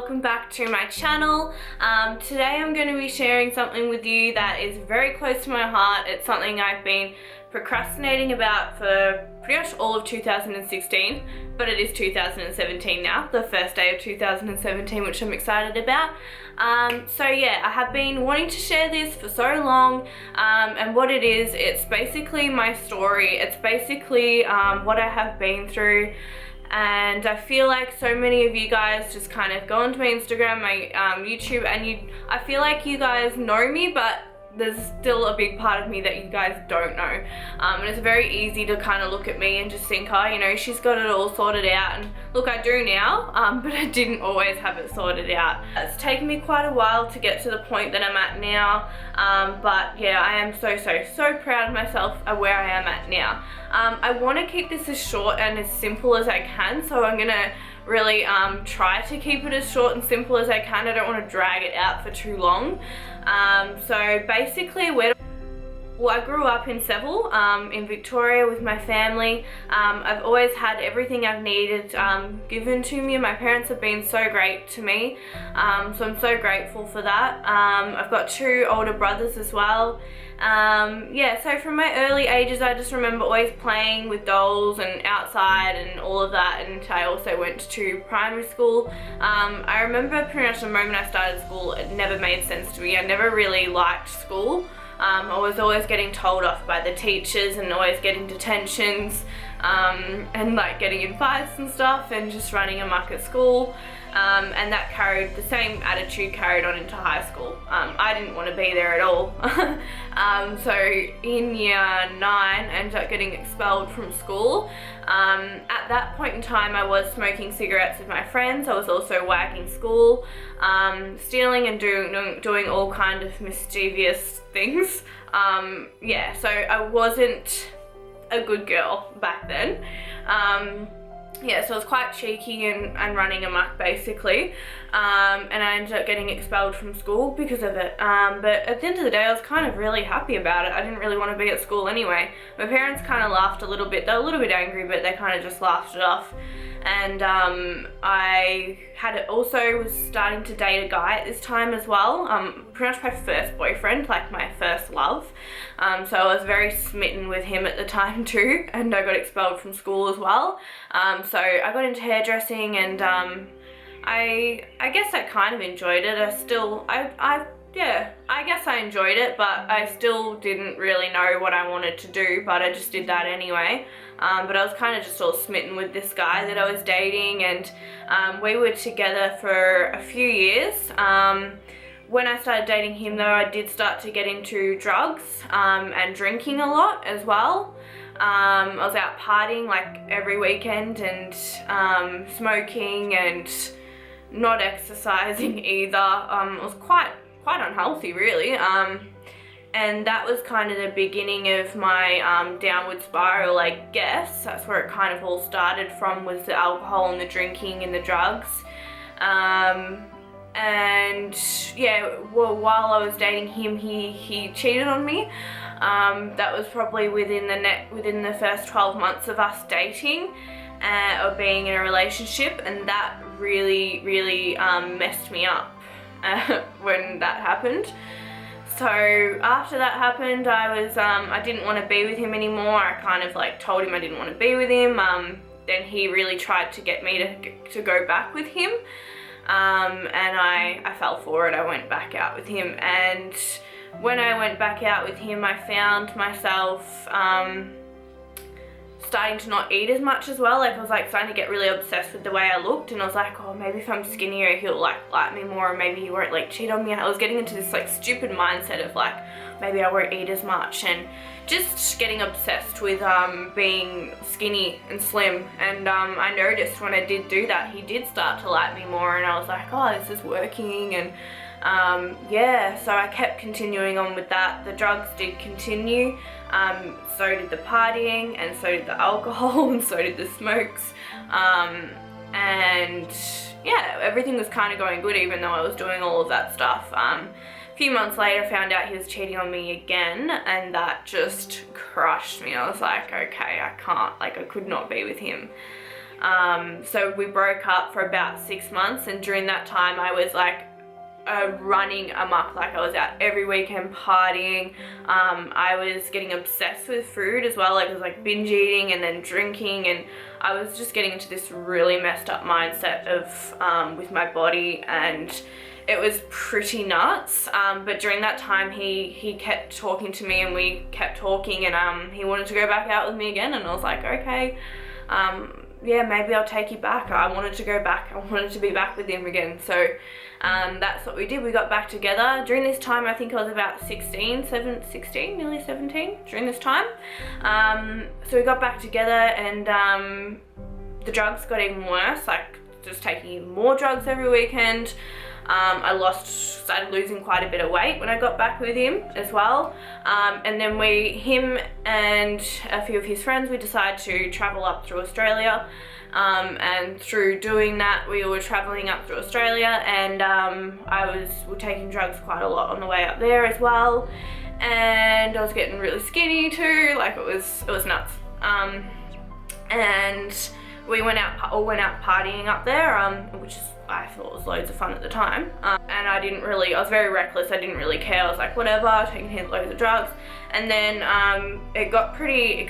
welcome back to my channel. Today I'm going to be sharing something with you that is very close to my heart. It's something I've been procrastinating about for pretty much all of 2016, but it is 2017 now, the first day of 2017, which I'm excited about. So yeah, I have been wanting to share this for so long, and what it is, it's basically my story. It's basically what I have been through. And I feel like so many of you guys just kind of go onto my Instagram, my YouTube, and I feel like you guys know me, but there's still a big part of me that you guys don't know. And it's very easy to kind of look at me and just think, oh, you know, she's got it all sorted out. And look, I do now, but I didn't always have it sorted out. It's taken me quite a while to get to the point that I'm at now. But yeah, I am so proud of myself at where I am at now. I want to keep this as short and as simple as I can, so I'm gonna really try to keep it as short and simple as I can. I don't want to drag it out for too long. So basically, I grew up in Seville, in Victoria with my family. I've always had everything I've needed given to me. My parents have been so great to me, so I'm so grateful for that. I've got two older brothers as well. Yeah, so from my early ages, I just remember always playing with dolls and outside and all of that, and I also went to primary school. I remember pretty much the moment I started school, it never made sense to me. I never really liked school. I was always getting told off by the teachers and always getting detentions, and like getting in fights and stuff and just running amok at school. And that carried, the same attitude carried on into high school. I didn't want to be there at all. So in year 9, I ended up getting expelled from school. At that point in time, I was smoking cigarettes with my friends. I was also wagging school, stealing and doing all kind of mischievous things. Yeah, so I wasn't a good girl back then. Yeah, so I was quite cheeky and running amok basically, and I ended up getting expelled from school because of it. But at the end of the day, I was kind of really happy about it. I didn't really want to be at school anyway. My parents kind of laughed a little bit. They were a little bit angry, but they kind of just laughed it off. And I was starting to date a guy at this time as well. Pretty much my first boyfriend, like my first love. So I was very smitten with him at the time too, and I got expelled from school as well. So I got into hairdressing, and I guess I kind of enjoyed it. I guess I enjoyed it, but I still didn't really know what I wanted to do, but I just did that anyway. But I was kind of just all smitten with this guy that I was dating, and we were together for a few years. When I started dating him though, I did start to get into drugs and drinking a lot as well. I was out partying like every weekend, and smoking and not exercising either. It was quite unhealthy really, and that was kind of the beginning of my downward spiral, I guess. That's where it kind of all started from, was the alcohol and the drinking and the drugs. And yeah, well, while I was dating him, he cheated on me. That was probably within the first 12 months of us dating, or being in a relationship, and that really messed me up when that happened. So after that happened, I didn't want to be with him anymore. I kind of like told him I didn't want to be with him. Then he really tried to get me to go back with him, and I fell for it. I went back out with him, and when I went back out with him, I found myself starting to not eat as much as well. Like, I was like starting to get really obsessed with the way I looked, and I was like, oh, maybe if I'm skinnier he'll like me more, or maybe he won't like cheat on me. And I was getting into this like stupid mindset of like, maybe I won't eat as much, and just getting obsessed with being skinny and slim. And I noticed when I did do that, he did start to like me more, and I was like, oh, this is working. And yeah, so I kept continuing on with that. The drugs did continue, so did the partying, and so did the alcohol, and so did the smokes, and yeah, everything was kind of going good even though I was doing all of that stuff. a few months later found out he was cheating on me again, and that just crushed me. I was like, okay, I can't, like I could not be with him. So we broke up for about 6 months, and during that time I was like running amok. Like I was out every weekend partying. I was getting obsessed with food as well. Like I was like binge eating and then drinking, and I was just getting into this really messed up mindset of with my body, and it was pretty nuts. But during that time he kept talking to me, and we kept talking, and he wanted to go back out with me again, and I was like, okay, yeah, maybe I'll take you back. I wanted to go back. I wanted to be back with him again. So that's what we did. We got back together. During this time, I think I was about 16, nearly 17 during this time. So we got back together, and the drugs got even worse, like just taking more drugs every weekend. I started losing quite a bit of weight when I got back with him as well. And then him and a few of his friends, we decided to travel up through Australia. And through doing that, we were traveling up through Australia, and we're taking drugs quite a lot on the way up there as well. And I was getting really skinny too, like it was nuts. And we all went out partying up there, which I thought was loads of fun at the time. And I was very reckless. I didn't really care. I was like, whatever, taking loads of drugs. And then it got pretty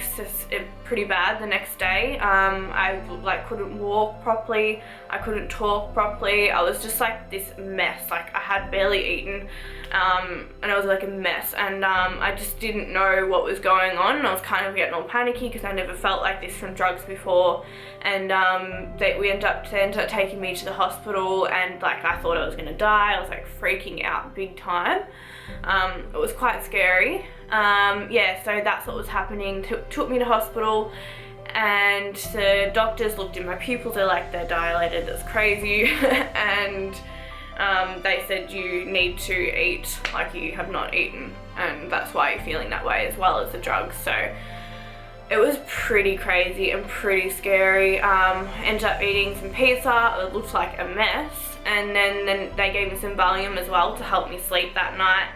bad the next day. I like couldn't walk properly. I couldn't talk properly. I was just like this mess. Like I had barely eaten, and I was like a mess. And I just didn't know what was going on. And I was kind of getting all panicky because I never felt like this from drugs before. And they ended up taking me to the hospital, and like I thought I was gonna die. I was like freaking out big time. It was quite scary. Yeah, so that's what was happening. Took me to hospital, and the doctors looked in my pupils. They're like, they're dilated, that's crazy. And they said you need to eat like you have not eaten, and that's why you're feeling that way, as well as the drugs. So it was pretty crazy and pretty scary. Ended up eating some pizza. It looked like a mess, and then they gave me some Valium as well to help me sleep that night.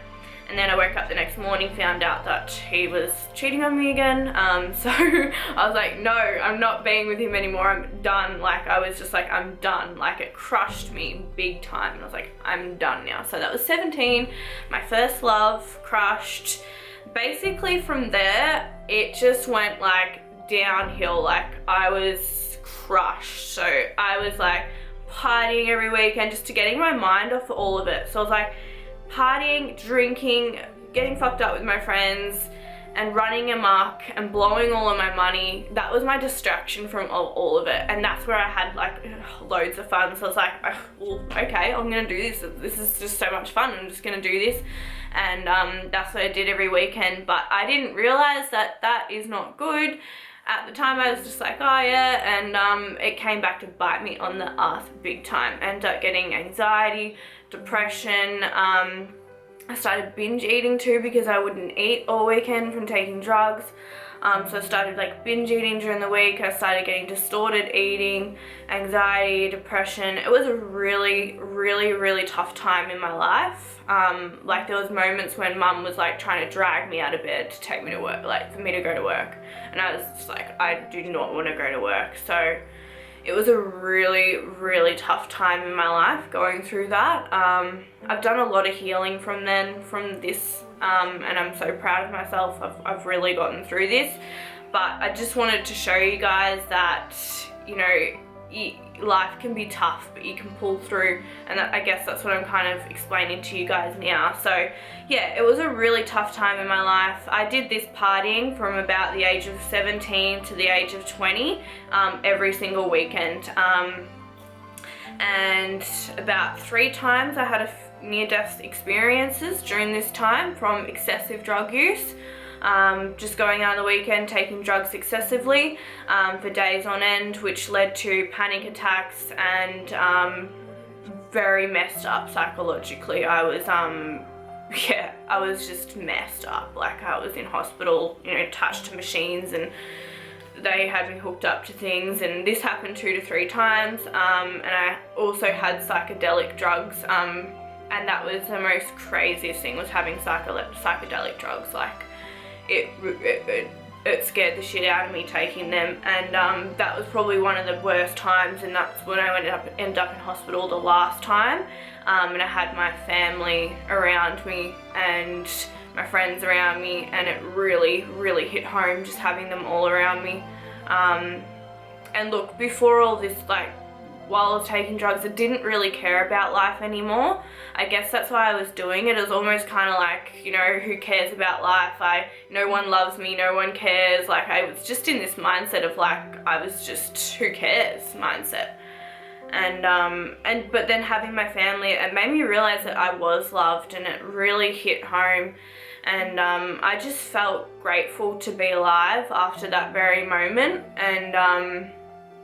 And then I woke up the next morning, found out that he was cheating on me again. So I was like, no, I'm not being with him anymore. I'm done. Like I was just like, I'm done. Like it crushed me big time, and I was like, I'm done now. So that was 17, my first love, crushed. Basically from there, it just went like downhill. Like I was crushed. So I was like partying every weekend just to getting my mind off all of it. So I was like partying, drinking, getting fucked up with my friends, and running amok and blowing all of my money. That was my distraction from all of it, and that's where I had like loads of fun. So I was like, oh, well, okay, I'm gonna do this. This is just so much fun. I'm just gonna do this. And that's what I did every weekend. But I didn't realize that that is not good. At the time I was just like, oh yeah, and it came back to bite me on the ass big time. Ended up getting anxiety, depression. I started binge eating too, because I wouldn't eat all weekend from taking drugs. So I started like binge eating during the week. I started getting distorted eating, anxiety, depression. It was a really, really, really tough time in my life. Like there was moments when mum was like trying to drag me out of bed to take me to work, like for me to go to work. And I was just like, I do not want to go to work. So it was a really, really tough time in my life going through that. I've done a lot of healing from this, and I'm so proud of myself. I've really gotten through this. But I just wanted to show you guys that, you know, life can be tough, but you can pull through, and I guess that's what I'm kind of explaining to you guys now. So yeah, it was a really tough time in my life. I did this partying from about the age of 17 to the age of 20, every single weekend. And about 3 times I had near-death experiences during this time from excessive drug use. Just going out on the weekend, taking drugs excessively for days on end, which led to panic attacks and very messed up psychologically. I was yeah, I was just messed up. Like I was in hospital, you know, attached to machines, and they had me hooked up to things, and this happened 2 to 3 times. And I also had psychedelic drugs and that was the most craziest thing, was having psychedelic drugs. Like it scared the shit out of me taking them, and that was probably one of the worst times, and that's when I ended up in hospital the last time. And I had my family around me and my friends around me, and it really, really hit home just having them all around me. And look, before all this, like, while I was taking drugs, I didn't really care about life anymore. I guess that's why I was doing it. It was almost kind of like, you know, who cares about life? No one loves me, no one cares. Like, I was just in this mindset of like, I was just, who cares mindset. But then having my family, it made me realize that I was loved, and it really hit home. And I just felt grateful to be alive after that very moment. And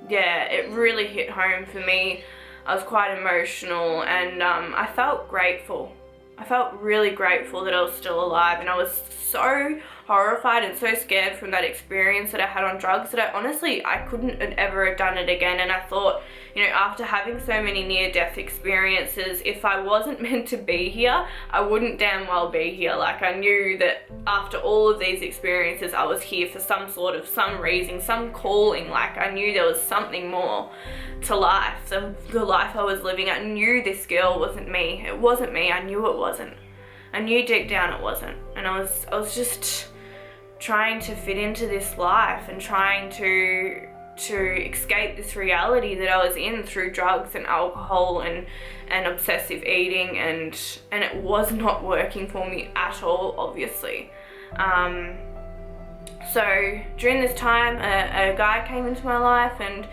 yeah, it really hit home for me. I was quite emotional, and I felt grateful. I felt really grateful that I was still alive, and I was so horrified and so scared from that experience that I had on drugs that I couldn't ever have done it again. And I thought, you know, after having so many near-death experiences, if I wasn't meant to be here, I wouldn't damn well be here. Like, I knew that after all of these experiences, I was here for some reason, some calling. Like, I knew there was something more to life. So the life I was living, I knew this girl wasn't me. It wasn't me. I knew it wasn't. I knew deep down it wasn't. And I was just trying to fit into this life and trying to escape this reality that I was in through drugs and alcohol and obsessive eating, and it was not working for me at all, obviously. So during this time, a guy came into my life, and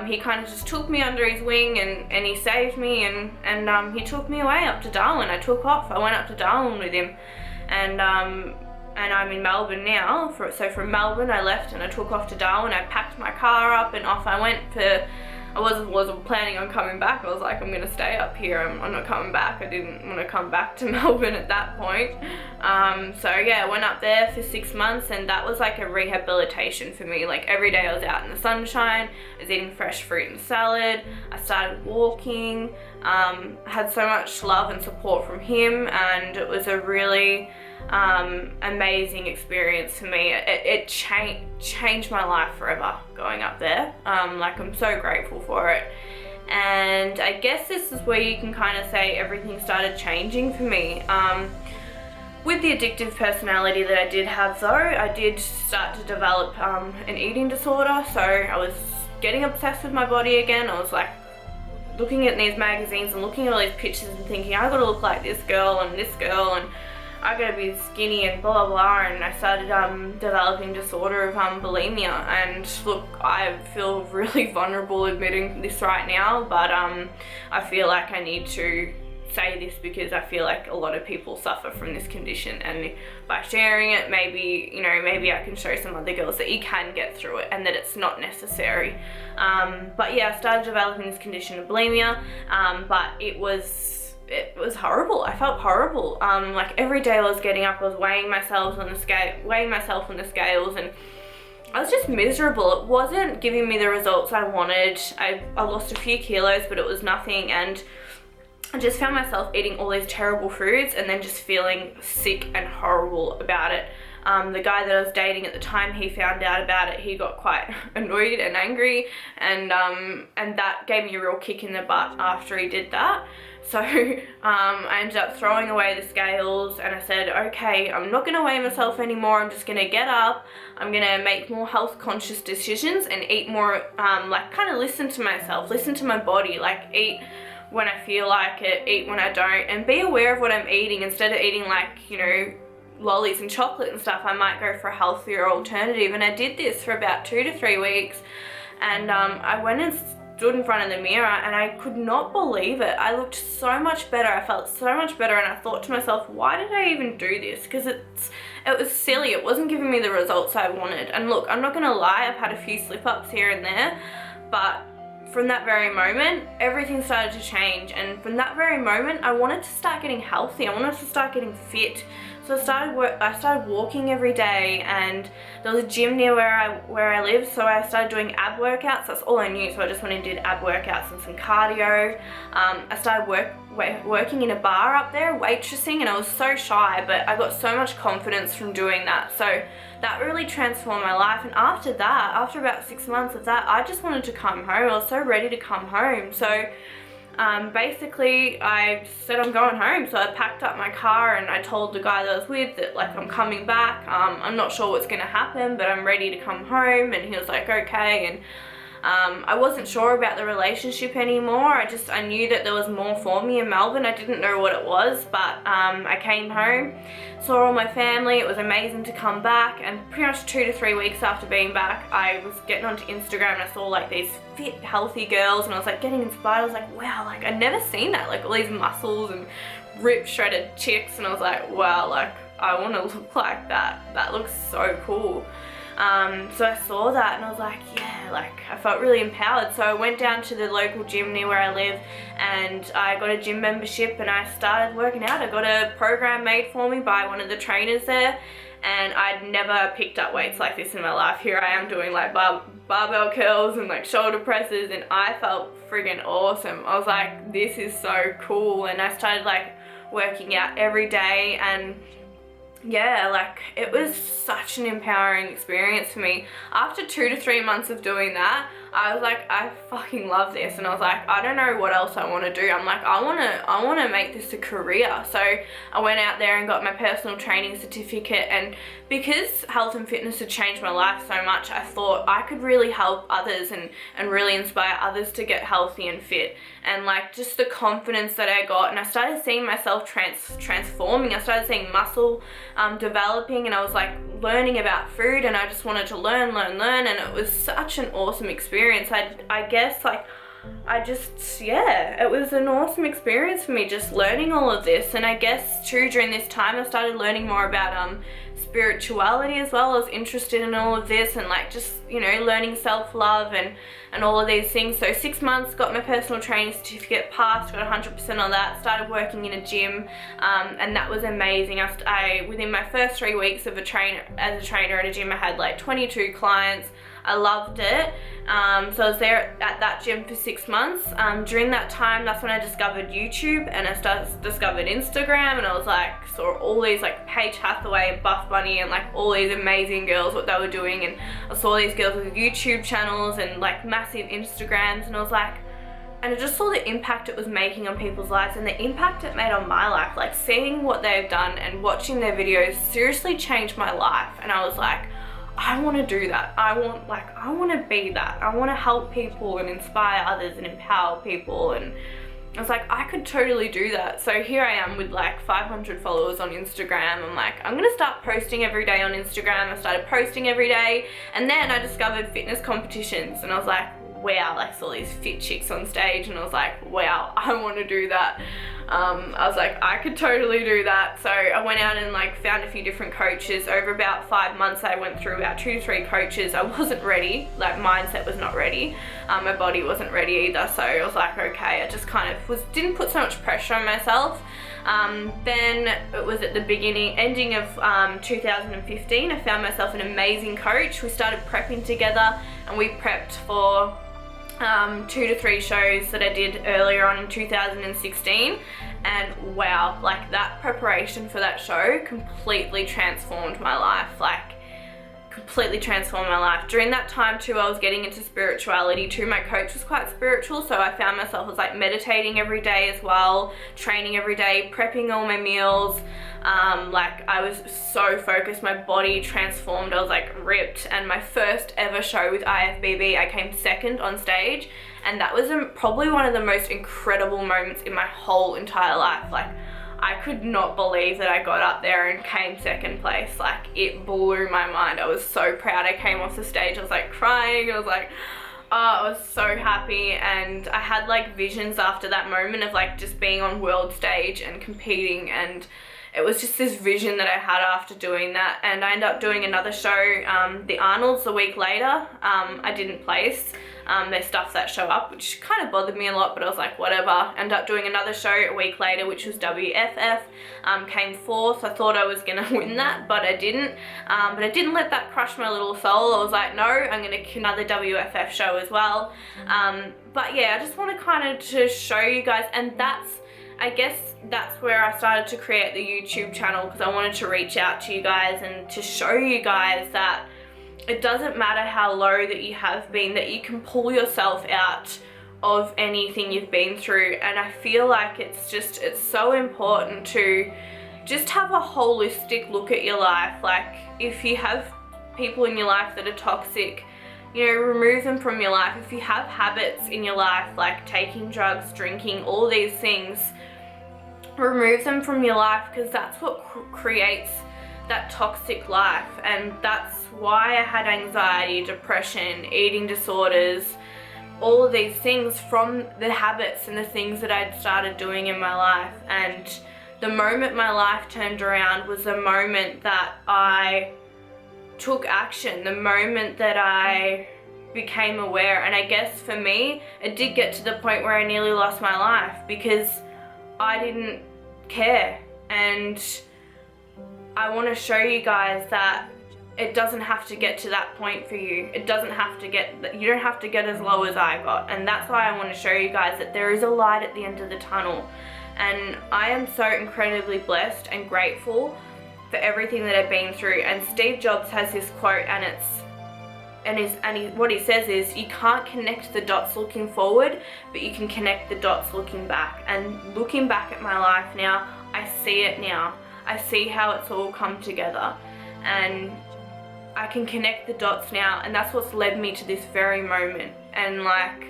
he kind of just took me under his wing, and he saved me, and he took me away up to Darwin. I took off. I went up to Darwin with him, and I'm in Melbourne now. So from Melbourne I left and I took off to Darwin. I packed my car up and off I went. I wasn't planning on coming back. I was like, I'm gonna stay up here. I'm not coming back. I didn't want to come back to Melbourne at that point. So yeah, I went up there for 6 months, and that was like a rehabilitation for me. Like, every day I was out in the sunshine, I was eating fresh fruit and salad, I started walking, I had so much love and support from him, and it was a really amazing experience for me. It changed my life forever going up there. Like, I'm so grateful for it. And I guess this is where you can kind of say everything started changing for me. With the addictive personality that I did have though, I did start to develop an eating disorder. So I was getting obsessed with my body again. I was like looking at these magazines and looking at all these pictures and thinking, I gotta look like this girl, and I gotta be skinny and blah blah. And I started developing disorder of bulimia. And look, I feel really vulnerable admitting this right now, but I feel like I need to say this because I feel like a lot of people suffer from this condition, and by sharing it, maybe I can show some other girls that you can get through it and that it's not necessary. But yeah, I started developing this condition of bulimia, but it was horrible. I felt horrible. Like, every day I was getting up, I was weighing myself on the scales, and I was just miserable. It wasn't giving me the results I wanted. I lost a few kilos, but it was nothing, and I just found myself eating all these terrible foods and then just feeling sick and horrible about it. The guy that I was dating at the time, he found out about it. He got quite annoyed and angry, and that gave me a real kick in the butt after he did that. So I ended up throwing away the scales, and I said, okay, I'm not gonna weigh myself anymore. I'm just gonna get up. I'm gonna make more health conscious decisions and eat more, like, kind of listen to myself, listen to my body, like eat when I feel like it, eat when I don't, and be aware of what I'm eating. Instead of eating, like, you know, lollies and chocolate and stuff, I might go for a healthier alternative. And I did this for about 2 to 3 weeks, and I went and stood in front of the mirror, and I could not believe it. I looked so much better. I felt so much better, and I thought to myself, why did I even do this? Because it was silly. It wasn't giving me the results I wanted. And look, I'm not gonna lie, I've had a few slip-ups here and there, but from that very moment, everything started to change. And from that very moment, I wanted to start getting healthy. I wanted to start getting fit. So I started walking every day, and there was a gym near where I live, so I started doing ab workouts. That's all I knew, so I just went and did ab workouts and some cardio. I started working in a bar up there, waitressing, and I was so shy, but I got so much confidence from doing that. So that really transformed my life. And after that, after about 6 months of that, I just wanted to come home. I was so ready to come home. So basically I said I'm going home, so I packed up my car and I told the guy that I was with that, like, I'm coming back, I'm not sure what's gonna happen, but I'm ready to come home. And he was like, okay. And I wasn't sure about the relationship anymore. I knew that there was more for me in Melbourne. I didn't know what it was, but I came home, saw all my family. It was amazing to come back, and pretty much 2 to 3 weeks after being back, I was getting onto Instagram and I saw like these fit, healthy girls, and I was like getting inspired. I was like, wow, like I'd never seen that, like all these muscles and ripped, shredded chicks, and I was like, wow, like I want to look like that. That looks so cool. So I saw that and I was like, yeah, like I felt really empowered. So I went down to the local gym near where I live, and I got a gym membership and I started working out. I got a program made for me by one of the trainers there, and I'd never picked up weights like this in my life. Here I am doing like barbell curls and like shoulder presses, and I felt friggin' awesome. I was like, this is so cool. And I started like working out every day, and yeah, like it was such an empowering experience for me. After 2 to 3 months of doing that, I was like, I fucking love this. And I was like, I don't know what else I want to do. I'm like, I want to make this a career. So I went out there and got my personal training certificate, and because health and fitness had changed my life so much, I thought I could really help others and really inspire others to get healthy and fit. And like just the confidence that I got, and I started seeing myself transforming. I started seeing muscle developing, and I was like learning about food, and I just wanted to learn, and it was such an awesome experience. I guess like it was an awesome experience for me, just learning all of this. And I guess too, during this time I started learning more about spirituality as well. I was interested in all of this, and like just, you know, learning self-love and all of these things. So 6 months, got my personal training certificate, passed, got 100% on that, started working in a gym, and that was amazing. Within my first 3 weeks as a trainer at a gym, I had like 22 clients. I loved it. So I was there at that gym for 6 months. During that time, that's when I discovered YouTube, and I discovered Instagram, and I was like, saw all these like Paige Hathaway and Buff Bunny and like all these amazing girls, what they were doing, and I saw these girls with YouTube channels and like massive Instagrams, and I was like, and I just saw the impact it was making on people's lives, and the impact it made on my life. Like seeing what they've done and watching their videos seriously changed my life, and I was like, I want to do that. I want to be that. I want to help people and inspire others and empower people. And I was like, I could totally do that. So here I am with like 500 followers on Instagram. I'm like, I'm gonna start posting every day on Instagram. I started posting every day, and then I discovered fitness competitions, and I was like, wow, like saw these fit chicks on stage, and I was like, wow, I want to do that. I was like, I could totally do that. So I went out and like found a few different coaches. Over about 5 months, I went through about 2 to 3 coaches. I wasn't ready, like mindset was not ready. My body wasn't ready either. So I was like, okay, I just kind of didn't put so much pressure on myself. Then it was at the ending of 2015, I found myself an amazing coach. We started prepping together, and we prepped for 2 to 3 shows that I did earlier on in 2016, and wow, like that preparation for that show completely transformed my life. During that time too, I was getting into spirituality too. My coach was quite spiritual, so I found myself as like meditating every day as well, training every day, prepping all my meals. Like I was so focused, my body transformed, I was like ripped. And my first ever show with IFBB, I came second on stage, and that was probably one of the most incredible moments in my whole entire life. Like I could not believe that I got up there and came second place. Like it blew my mind. I was so proud. I came off the stage, I was like crying. I was like, oh, I was so happy. And I had like visions after that moment of like just being on world stage and competing, and it was just this vision that I had after doing that. And I ended up doing another show, the Arnold's, the week later. I didn't place. There's stuff that show up, which kind of bothered me a lot, but I was like, whatever. Ended up doing another show a week later, which was WFF. Came fourth. I thought I was gonna win that, but I didn't. But I didn't let that crush my little soul. I was like, no, I'm gonna do another WFF show as well. But yeah, I just want to kind of to show you guys, and I guess that's where I started to create the YouTube channel, because I wanted to reach out to you guys and to show you guys that it doesn't matter how low that you have been, that you can pull yourself out of anything you've been through. And I feel like it's so important to just have a holistic look at your life. Like, if you have people in your life that are toxic, you know, remove them from your life. If you have habits in your life like taking drugs, drinking, all these things, remove them from your life, because that's what creates that toxic life. And that's why I had anxiety, depression, eating disorders, all of these things from the habits and the things that I'd started doing in my life. And the moment my life turned around was the moment that I took action, the moment that I became aware. And I guess for me, it did get to the point where I nearly lost my life because I didn't care. And I want to show you guys that it doesn't have to get to that point for you. It doesn't have to get, you don't have to get as low as I got. And that's why I want to show you guys that there is a light at the end of the tunnel. And I am so incredibly blessed and grateful for everything that I've been through. And Steve Jobs has this quote, what he says is, you can't connect the dots looking forward, but you can connect the dots looking back. And looking back at my life now, I see it now. I see how it's all come together, and I can connect the dots now, and that's what's led me to this very moment. And like,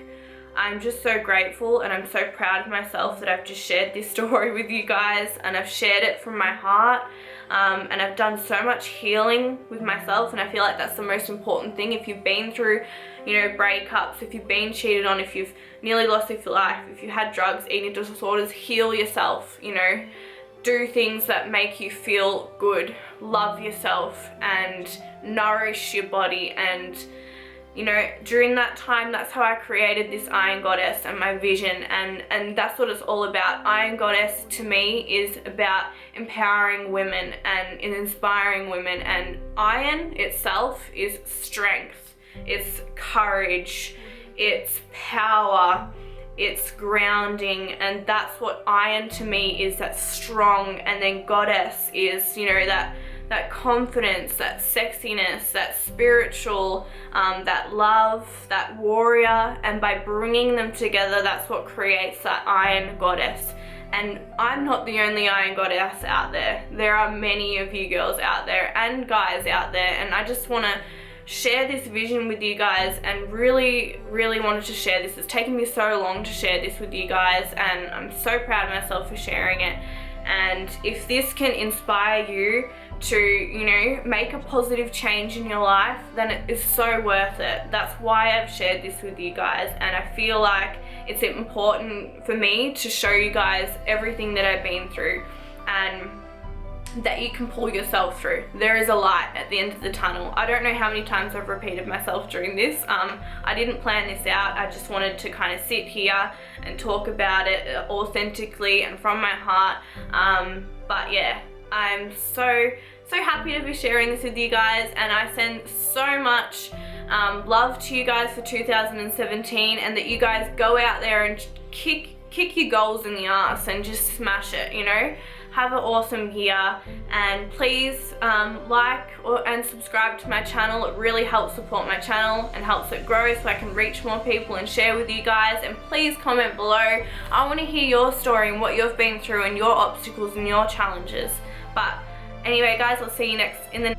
I'm just so grateful, and I'm so proud of myself that I've just shared this story with you guys, and I've shared it from my heart. And I've done so much healing with myself, and I feel like that's the most important thing. If you've been through, you know, breakups, if you've been cheated on, if you've nearly lost your life, if you had drugs, eating disorders, heal yourself, you know, do things that make you feel good, love yourself and nourish your body. And you know, during that time, that's how I created this Iron Goddess and my vision, and that's what it's all about. Iron Goddess to me is about empowering women and inspiring women, and iron itself is strength, it's courage, it's power, it's grounding. And that's what iron to me is, that strong. And then goddess is, you know, that confidence, that sexiness, that spiritual, that love, that warrior. And by bringing them together, that's what creates that Iron Goddess. And I'm not the only Iron Goddess out there. There are many of you girls out there and guys out there, and I just want to share this vision with you guys, and really wanted to share this. It's taken me so long to share this with you guys, and I'm so proud of myself for sharing it. And if this can inspire you to, you know, make a positive change in your life, then it is so worth it. That's why I've shared this with you guys, and I feel like it's important for me to show you guys everything that I've been through, and that you can pull yourself through. There is a light at the end of the tunnel. I don't know how many times I've repeated myself during this. I didn't plan this out. I just wanted to kind of sit here and talk about it authentically and from my heart. But yeah, I'm so happy to be sharing this with you guys, and I send so much love to you guys for 2017, and that you guys go out there and kick your goals in the ass and just smash it, you know. Have an awesome year, and please like and subscribe to my channel. It really helps support my channel and helps it grow so I can reach more people and share with you guys. And please comment below. I want to hear your story and what you've been through and your obstacles and your challenges. But anyway guys, I'll see you in the